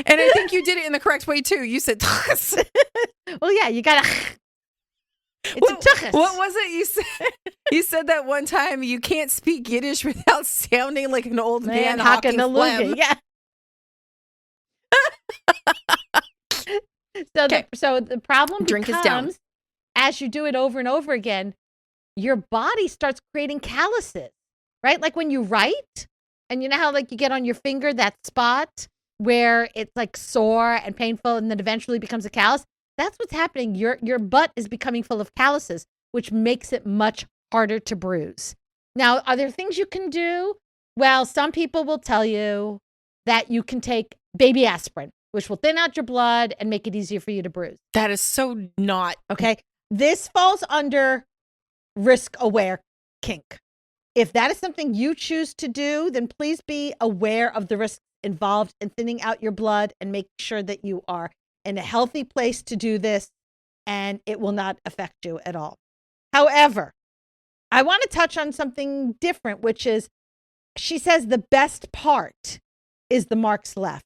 And I think you did it in the correct way, too. You said tuchus. Well, yeah, you gotta. It's a tuchus. What was it you said? You said that one time you can't speak Yiddish without sounding like an old man hawking a phlegm. loogie. Yeah. So the problem Drink is down. becomes, as you do it over and over again, your body starts creating calluses, right? Like when you write, and you know how like you get on your finger that spot where it's like sore and painful, and then eventually becomes a callus. That's what's happening. Your butt is becoming full of calluses, which makes it much harder to bruise. Now, are there things you can do? Well, some people will tell you that you can take baby aspirin, which will thin out your blood and make it easier for you to bruise. That is so not. Okay. This falls under risk-aware kink. If that is something you choose to do, then please be aware of the risks involved in thinning out your blood and make sure that you are in a healthy place to do this, and it will not affect you at all. However, I want to touch on something different, which is she says the best part is the marks left.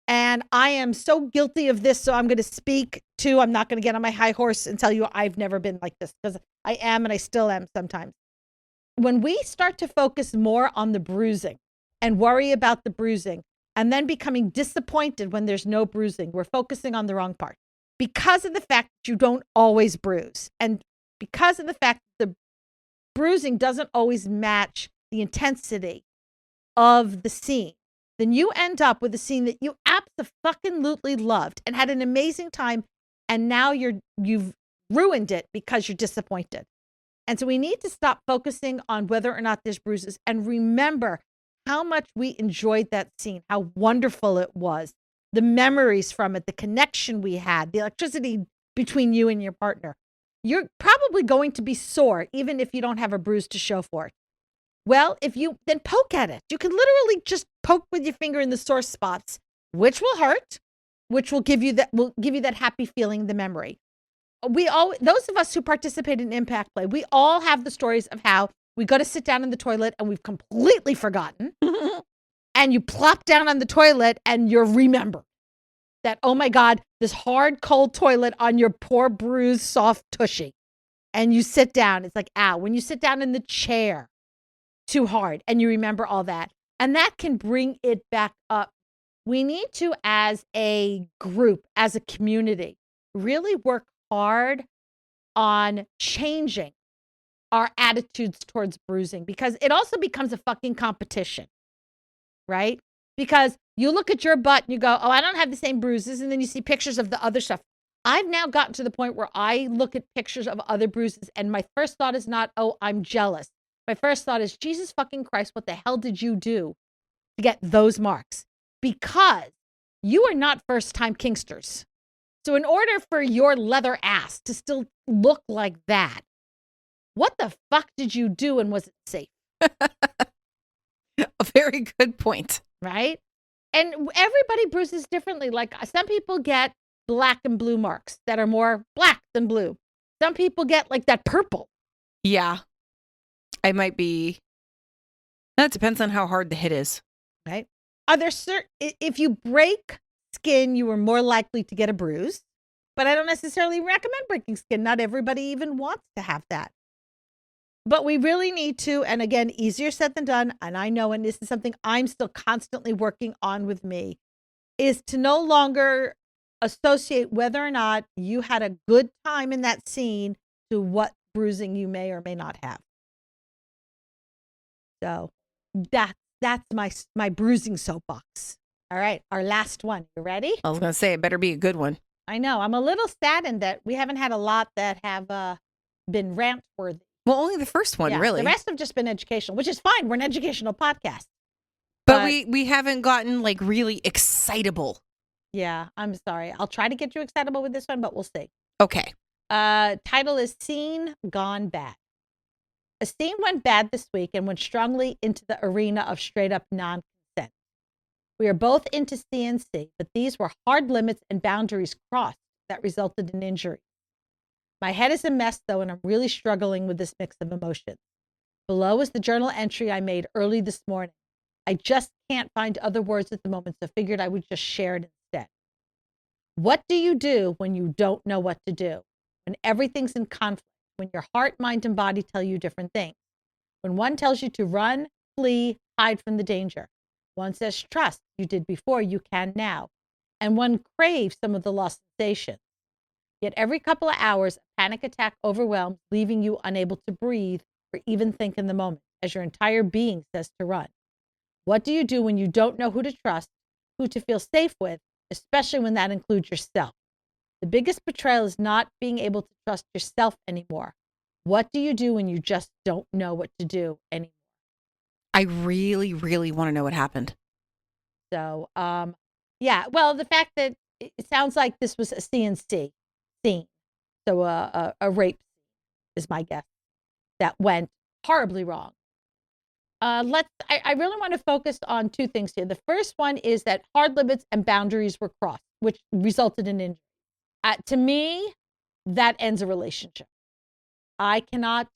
And I am so guilty of this, so I'm going to speak to, I'm not going to get on my high horse and tell you I've never been like this, because I am and I still am sometimes. When we start to focus more on the bruising and worry about the bruising and then becoming disappointed when there's no bruising, we're focusing on the wrong part because of the fact that you don't always bruise. And because of the fact that the bruising doesn't always match the intensity of the scene, then you end up with a scene that you absolutely loved and had an amazing time, and now you've ruined it because you're disappointed. And so we need to stop focusing on whether or not there's bruises and remember how much we enjoyed that scene, how wonderful it was, the memories from it, the connection we had, the electricity between you and your partner. You're probably going to be sore even if you don't have a bruise to show for it. Well, if you then poke at it, you can literally just poke with your finger in the sore spots, which will hurt, which will give you that happy feeling, the memory. Those of us who participate in impact play, we all have the stories of how we go to sit down in the toilet and we've completely forgotten, and you plop down on the toilet and you're remembered that, oh my God, this hard, cold toilet on your poor, bruised, soft tushy. And you sit down, it's like, ow. When you sit down in the chair too hard and you remember all that, and that can bring it back up. We need to, as a group, as a community, really work hard on changing our attitudes towards bruising, because it also becomes a fucking competition, right? Because you look at your butt and you go, oh, I don't have the same bruises. And then you see pictures of the other stuff. I've now gotten to the point where I look at pictures of other bruises and my first thought is not, oh, I'm jealous. My first thought is, Jesus fucking Christ, what the hell did you do to get those marks? Because you are not first-time kinksters. So in order for your leather ass to still look like that, what the fuck did you do, and was it safe? A very good point. Right? And everybody bruises differently. Like some people get black and blue marks that are more black than blue. Some people get like that purple. Yeah. I might be. That depends on how hard the hit is. Right? Are there if you break skin, you are more likely to get a bruise, but I don't necessarily recommend breaking skin. Not everybody even wants to have that. But we really need to, and again, easier said than done, and I know, and this is something I'm still constantly working on with me, is to no longer associate whether or not you had a good time in that scene to what bruising you may or may not have. So that's my bruising soapbox. All right, our last one. You ready? I was going to say, it better be a good one. I know. I'm a little saddened that we haven't had a lot that have been rant-worthy. Well, only the first one, Yeah, really. The rest have just been educational, which is fine. We're an educational podcast. But we haven't gotten like really excitable. Yeah, I'm sorry. I'll try to get you excitable with this one, but we'll see. Okay. Title is Scene Gone Bad. A scene went bad this week and went strongly into the arena of straight up non-consent. We are both into CNC, but these were hard limits and boundaries crossed that resulted in injury. My head is a mess, though, and I'm really struggling with this mix of emotions. Below is the journal entry I made early this morning. I just can't find other words at the moment, so figured I would just share it instead. What do you do when you don't know what to do? When everything's in conflict, when your heart, mind, and body tell you different things. When one tells you to run, flee, hide from the danger. One says trust, you did before, you can now. And one craves some of the lost sensations. Yet every couple of hours, a panic attack overwhelms, leaving you unable to breathe or even think in the moment, as your entire being says to run. What do you do when you don't know who to trust, who to feel safe with, especially when that includes yourself? The biggest betrayal is not being able to trust yourself anymore. What do you do when you just don't know what to do anymore? I really, really want to know what happened. So, yeah, well, the fact that it sounds like this was a CNC scene, so a rape is my guess, that went horribly wrong. I really want to focus on two things here. The first one is that hard limits and boundaries were crossed, which resulted in injury. To me, that ends a relationship. I cannot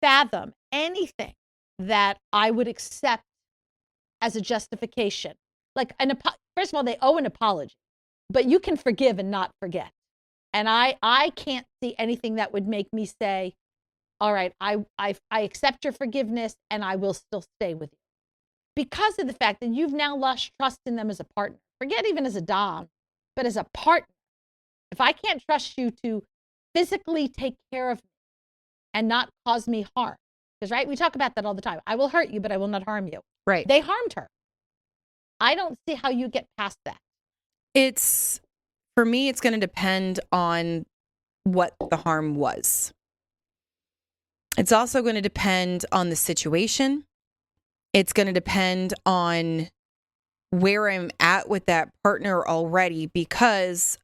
fathom anything that I would accept as a justification. Like, first of all, they owe an apology, but you can forgive and not forget. And I can't see anything that would make me say, all right, I accept your forgiveness and I will still stay with you. Because of the fact that you've now lost trust in them as a partner. Forget even as a dom, but as a partner. If I can't trust you to physically take care of me and not cause me harm, because, right, we talk about that all the time. I will hurt you, but I will not harm you. Right. They harmed her. I don't see how you get past that. For me, it's going to depend on what the harm was. It's also going to depend on the situation. It's going to depend on where I'm at with that partner already, because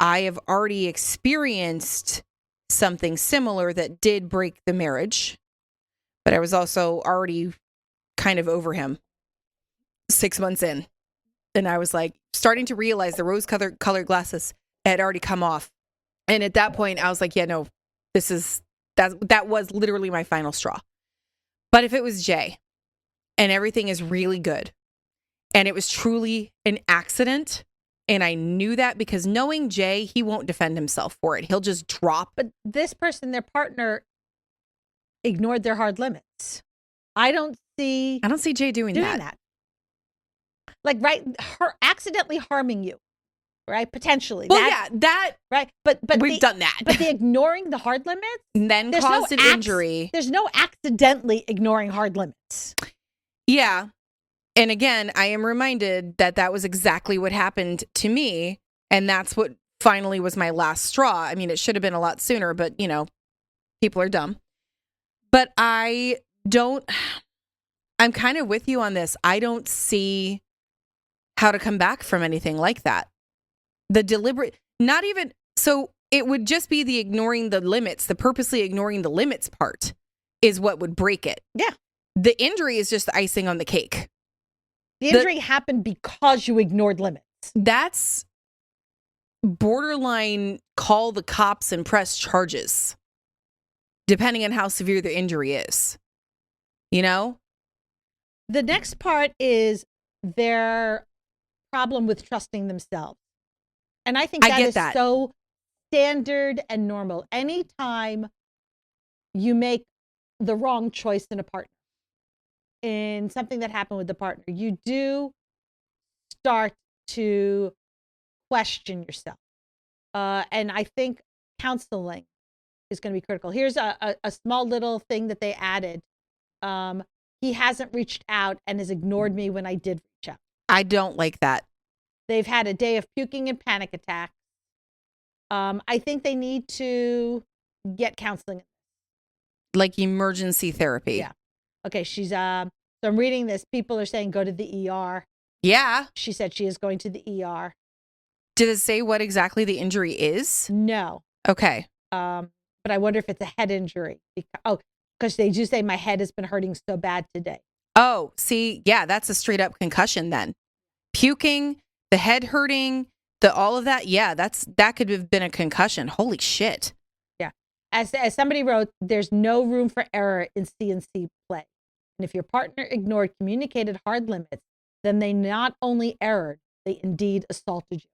I have already experienced something similar that did break the marriage, but I was also already kind of over him 6 months in. And I was like starting to realize the rose-colored glasses had already come off. And at that point, I was like, yeah, no, that was literally my final straw. But if it was Jay and everything is really good and it was truly an accident, and I knew that because knowing Jay, he won't defend himself for it. He'll just drop. But this person, their partner, ignored their hard limits. I don't see Jay doing that. Like, right, her accidentally harming you, right? Potentially. Well, that right. But we've done that. But the ignoring the hard limits and then caused an injury. There's no accidentally ignoring hard limits. Yeah. And again, I am reminded that was exactly what happened to me. And that's what finally was my last straw. I mean, it should have been a lot sooner, but, people are dumb. But I'm kind of with you on this. I don't see how to come back from anything like that. The deliberate, not even, so it would just be the ignoring the limits, the purposely ignoring the limits part is what would break it. Yeah. The injury is just the icing on the cake. The injury happened because you ignored limits. That's borderline call the cops and press charges, depending on how severe the injury is. The next part is their problem with trusting themselves. And I think that is so standard and normal. Anytime you make the wrong choice in a partner, in something that happened with the partner, you do start to question yourself. And I think counseling is going to be critical. Here's a small little thing that they added. He hasn't reached out and has ignored me when I did reach out. I don't like that. They've had a day of puking and panic attacks. I think they need to get counseling. Like emergency therapy. Yeah. Okay, she's so I'm reading this. People are saying go to the ER. Yeah. She said she is going to the ER. Did it say what exactly the injury is? No. Okay. but I wonder if it's a head injury. Because they do say my head has been hurting so bad today. Oh, see, yeah, that's a straight up concussion then. Puking, the head hurting, all of that. Yeah, that could have been a concussion. Holy shit. Yeah. As somebody wrote, there's no room for error in C&C play. And if your partner ignored communicated hard limits, then they not only erred, they indeed assaulted you.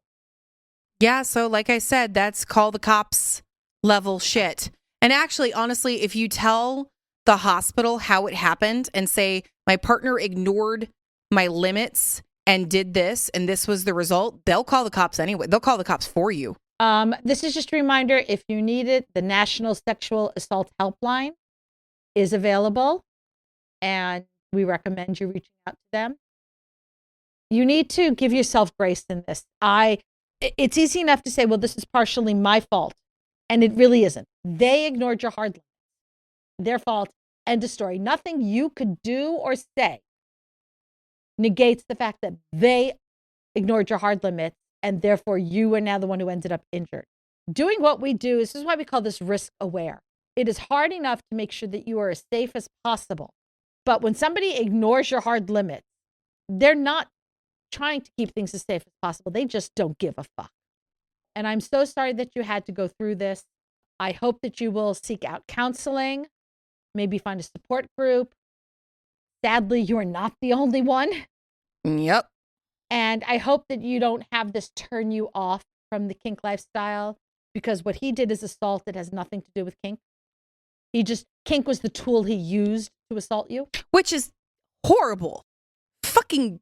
Yeah, so like I said, that's call the cops level shit. And actually, honestly, if you tell the hospital how it happened and say, my partner ignored my limits and did this, and this was the result, they'll call the cops anyway. They'll call the cops for you. This is just a reminder, if you need it, the National Sexual Assault Helpline is available, and we recommend you reaching out to them. You need to give yourself grace in this. It's easy enough to say, well, this is partially my fault. And it really isn't. They ignored your hard limits. Their fault. End of story. Nothing you could do or say negates the fact that they ignored your hard limits, and therefore you are now the one who ended up injured. Doing what we do, this is why we call this risk aware. It is hard enough to make sure that you are as safe as possible. But when somebody ignores your hard limits, they're not trying to keep things as safe as possible. They just don't give a fuck. And I'm so sorry that you had to go through this. I hope that you will seek out counseling, maybe find a support group. Sadly, you are not the only one. Yep. And I hope that you don't have this turn you off from the kink lifestyle, because what he did is assault. It has nothing to do with kink. Kink was the tool he used to assault you. Which is horrible. Fucking,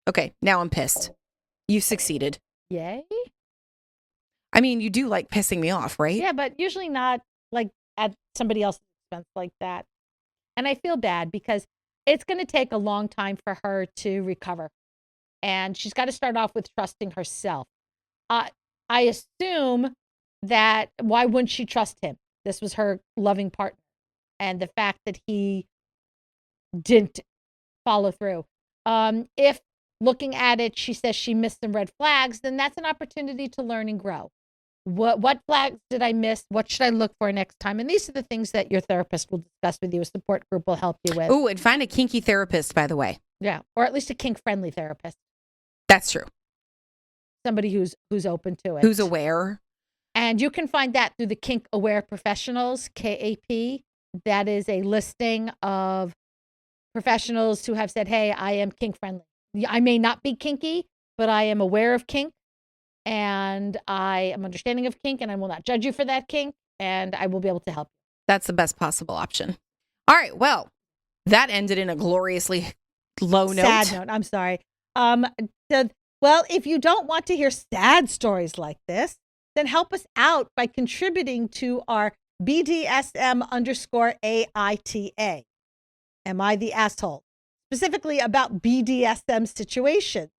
okay, now I'm pissed. You succeeded. Yay. I mean, you do like pissing me off, right? Yeah, but usually not like at somebody else's expense like that. And I feel bad because it's going to take a long time for her to recover. And she's got to start off with trusting herself. I assume that why wouldn't she trust him? This was her loving partner. And the fact that he didn't follow through. If looking at it, she says she missed some red flags, then that's an opportunity to learn and grow. What flags did I miss? What should I look for next time? And these are the things that your therapist will discuss with you. A support group will help you with. Oh, and find a kinky therapist, by the way. Yeah, or at least a kink-friendly therapist. That's true. Somebody who's open to it. Who's aware. And you can find that through the Kink Aware Professionals, KAP. That is a listing of professionals who have said, hey, I am kink-friendly. I may not be kinky, but I am aware of kink. And I am understanding of kink, and I will not judge you for that kink, and I will be able to help you. That's the best possible option. All right, well, that ended in a gloriously low note. Sad note, I'm sorry. Well, if you don't want to hear sad stories like this, then help us out by contributing to our BDSM_AITA. Am I the asshole? Specifically about BDSM situations.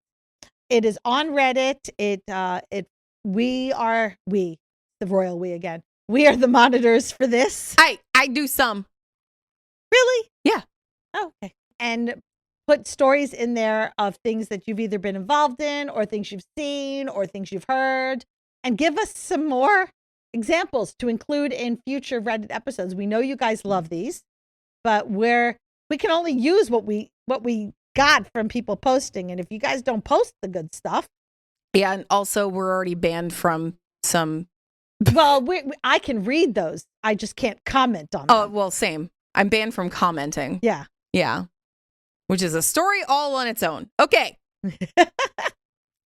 It is on Reddit. We, the royal we again. We are the monitors for this. I do some. Really? Yeah. Oh, okay. And put stories in there of things that you've either been involved in or things you've seen or things you've heard. And give us some more examples to include in future Reddit episodes. We know you guys love these, but we can only use what we got from people posting. And if you guys don't post the good stuff. Yeah. And also we're already banned from some. Well, I can read those. I just can't comment on them. Oh, well, same. I'm banned from commenting. Yeah. Yeah. Which is a story all on its own. Okay.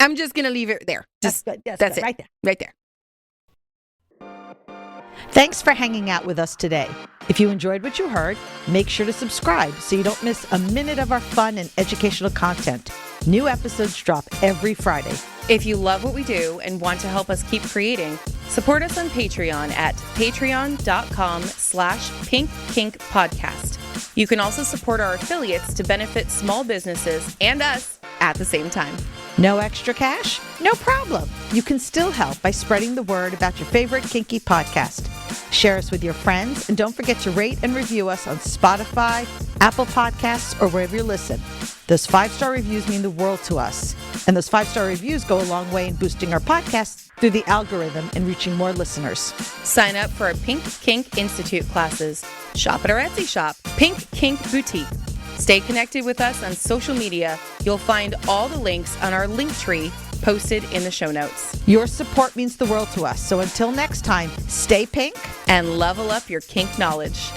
I'm just going to leave it there. That's good. That's good. it. Right there. Right there. Thanks for hanging out with us today. If you enjoyed what you heard, make sure to subscribe so you don't miss a minute of our fun and educational content. New episodes drop every Friday. If you love what we do and want to help us keep creating, support us on Patreon at patreon.com/pinkkinkpodcast. You can also support our affiliates to benefit small businesses and us at the same time. No extra cash? No problem. You can still help by spreading the word about your favorite kinky podcast. Share us with your friends, and don't forget to rate and review us on Spotify, Apple Podcasts, or wherever you listen. Those 5-star reviews mean the world to us. And those 5-star reviews go a long way in boosting our podcast through the algorithm and reaching more listeners. Sign up for our Pink Kink Institute classes. Shop at our Etsy shop, Pink Kink Boutique. Stay connected with us on social media. You'll find all the links on our link tree posted in the show notes. Your support means the world to us. So until next time, stay pink and level up your kink knowledge.